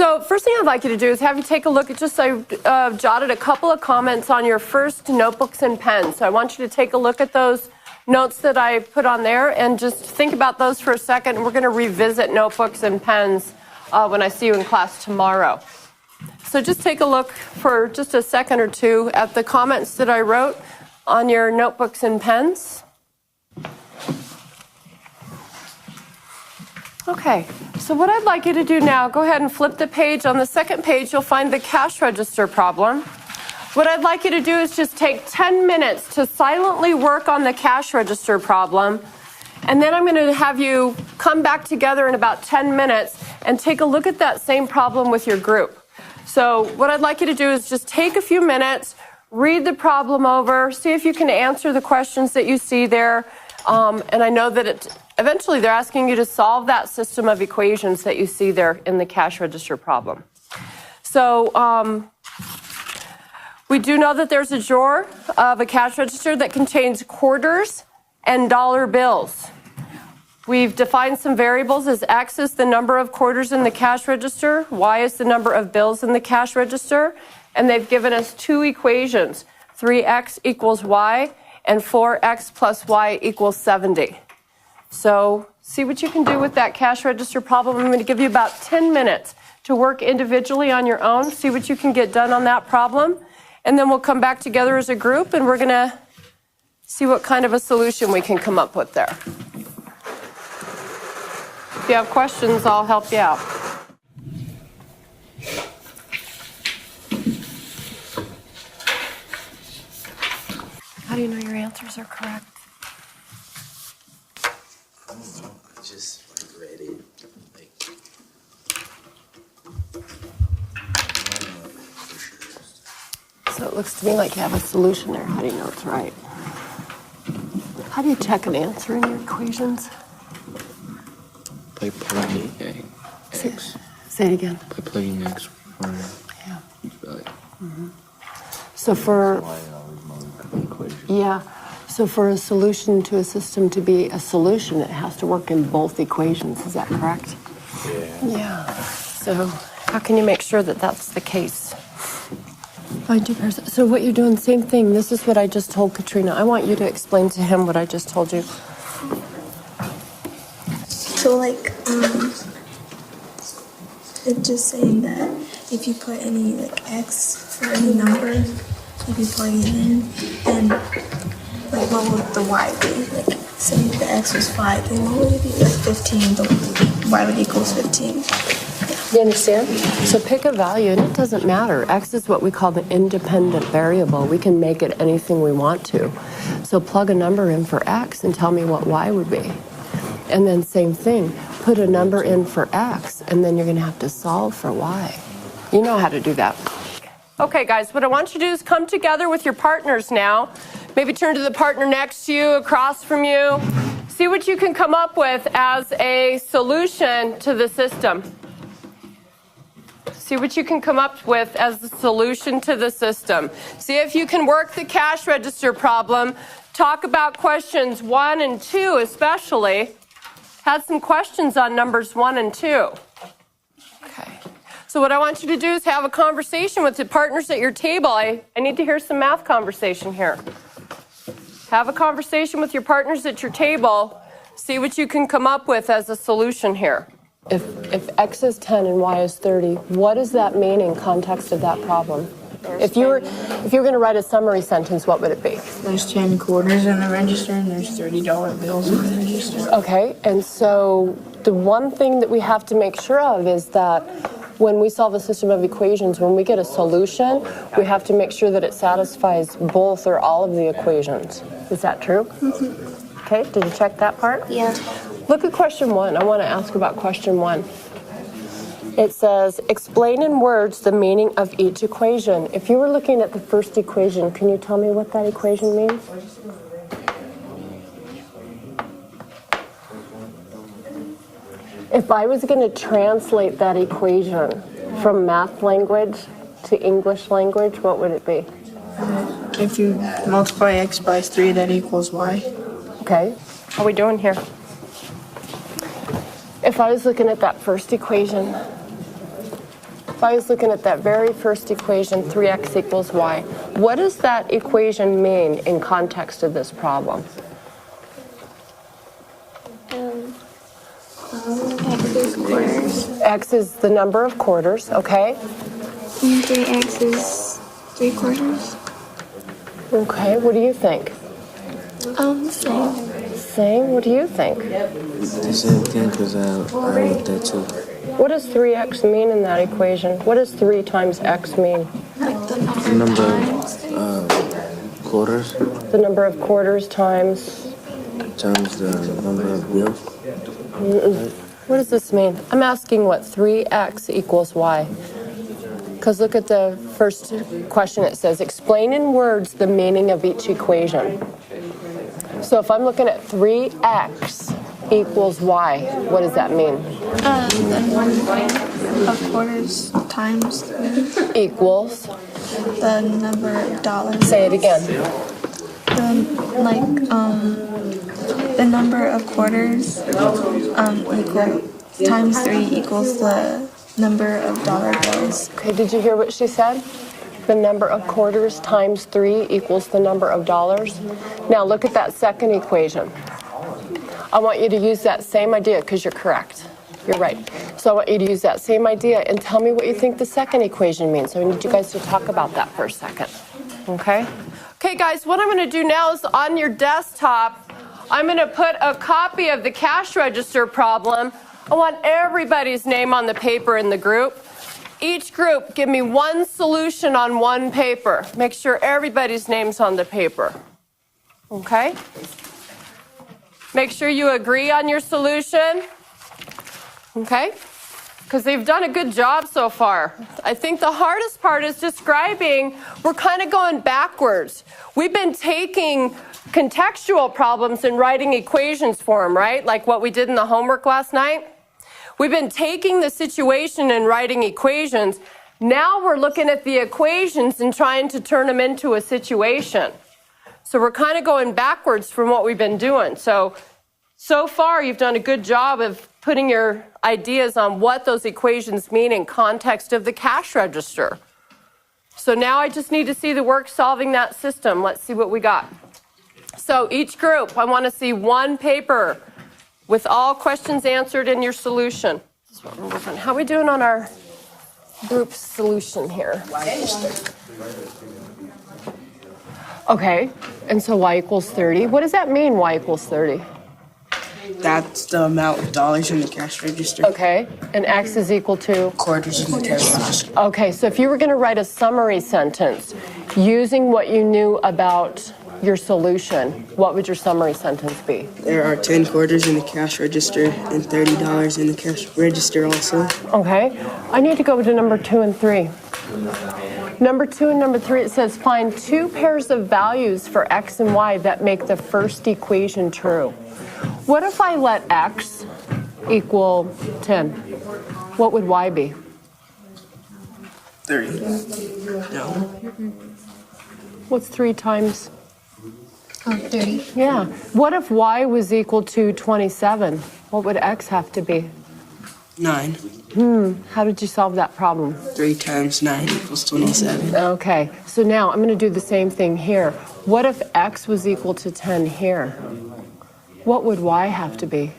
So first thing I'd like you to do is have you take a look at I jotted a couple of comments on your first notebooks and pens. So I want you to take a look at those notes that I put on there and just think about those for a second. We're going to revisit notebooks and pens when I see you in class tomorrow. So just take a look for just a second or two at the comments that I wrote on your notebooks and pens. Okay, so what I'd like you to do now, go ahead and flip the page. On the second page, you'll find the cash register problem. What I'd like you to do is just take 10 minutes to silently work on the cash register problem. And then I'm going to have you come back together in about 10 minutes and take a look at that same problem with your group. So what I'd like you to do is just take a few minutes, read the problem over, see if you can answer the questions that you see there. And I know that eventually they're asking you to solve that system of equations that you see there in the cash register problem. So we do know that there's a drawer of a cash register that contains quarters and dollar bills. We've defined some variables as X is the number of quarters in the cash register, Y is the number of bills in the cash register, and they've given us two equations, 3X equals Y and 4X plus Y equals 70. So see what you can do with that cash register problem. I'm going to give you about 10 minutes to work individually on your own, see what you can get done on that problem, and then we'll come back together as a group and we're going to see what kind of a solution we can come up with there. If you have questions, I'll help you out. How do you know your answers are correct? Just like read it. So it looks to me like you have a solution there. How do you know it's right? How do you check an answer in your equations? By plugging X. Say it again. By plugging X for each value. Mm-hmm. So for so for a solution to a system to be a solution, it has to work in both equations. Is that correct? Yeah. So how can you make sure that that's the case? Find two pairs. So what you're doing, same thing. This is what I just told Katrina. I want you to explain to him what I just told you. So like, it's just saying that if you put any like X for any number, if you plug it in, and like what would the Y be? Like say the X was 5, then what would it be? Like 15, the Y would equals 15. You understand? So pick a value, and it doesn't matter. X is what we call the independent variable. We can make it anything we want to. So plug a number in for X and tell me what Y would be. And then same thing, put a number in for X, and then you're going to have to solve for Y. You know how to do that. Okay, guys, what I want you to do is come together with your partners now. Maybe turn to the partner next to you, across from you. See what you can come up with as a solution to the system. See what you can come up with as the solution to the system. See if you can work the cash register problem. Talk about questions 1 and 2 especially. Had some questions on numbers 1 and 2. Okay. So what I want you to do is have a conversation with the partners at your table. I need to hear some math conversation here. Have a conversation with your partners at your table. See what you can come up with as a solution here. If X is 10 and Y is 30, what does that mean in context of that problem? If you were going to write a summary sentence, what would it be? There's 10 quarters in the register and there's $30 bills in the register. Okay, and so the one thing that we have to make sure of is that when we solve a system of equations, when we get a solution, we have to make sure that it satisfies both or all of the equations. Is that true? Mm-hmm. Okay, did you check that part? Yeah. Look at question 1. I want to ask about question 1. It says, explain in words the meaning of each equation. If you were looking at the first equation, can you tell me what that equation means? If I was going to translate that equation from math language to English language, what would it be? If you multiply X by 3, that equals Y. Okay, how are we doing here? If I was looking at that first equation, if I was looking at that very first equation, 3x equals y, what does that equation mean in context of this problem? X is quarters. X is the number of quarters, okay? And 3x is 3/4. Okay, what do you think? Same. Same, what do you think? The same thing, because I wrote that too. What does 3x mean in that equation? What does 3 times x mean? Like the The number of quarters The number of quarters times... times the number of bills. What does this mean? I'm asking what 3x equals y. Because look at the first question. It says, explain in words the meaning of each equation. So if I'm looking at 3x equals y, what does that mean? the number of quarters times Equals, the number of dollars. say it again. The number of quarters equal times 3 equals the number of dollar bills. Okay, did you hear what she said? The number of quarters times 3 equals the number of dollars. Now look at that second equation. I want you to use that same idea because you're correct. You're right. So I want you to use that same idea and tell me what you think the second equation means. So I need you guys to talk about that for a second. Okay? Okay, guys, what I'm going to do now is on your desktop, I'm going to put a copy of the cash register problem. I want everybody's name on the paper in the group. Each group, give me one solution on one paper. Make sure everybody's name's on the paper. Okay? Make sure you agree on your solution. Okay? Because they've done a good job so far. I think the hardest part is describing, we're kind of going backwards. We've been taking contextual problems and writing equations for them, right? Like what we did in the homework last night. We've been taking the situation and writing equations. Now we're looking at the equations and trying to turn them into a situation. So we're kind of going backwards from what we've been doing. So far you've done a good job of putting your ideas on what those equations mean in context of the cash register. So now I just need to see the work solving that system. Let's see what we got. So each group, I want to see one paper with all questions answered in your solution. This is what we're working on. How are we doing on our group solution here? Okay, and so y equals 30. What does that mean, y equals 30? That's the amount of dollars in the cash register. Okay, and x is equal to? Quarters in the cash register. Okay, so if you were going to write a summary sentence using what you knew about your solution, what would your summary sentence be? There are 10 quarters in the cash register and $30 in the cash register also. Okay, I need to go to number 2 and 3. Number 2 and number 3, it says find two pairs of values for x and y that make the first equation true. What if I let x equal 10? What would y be? 30. No. What's 3 times? 30. Yeah. What if y was equal to 27? What would x have to be? 9. How did you solve that problem? 3 times 9 equals 27. Okay, so now I'm going to do the same thing here. What if x was equal to 10 here? What would y have to be?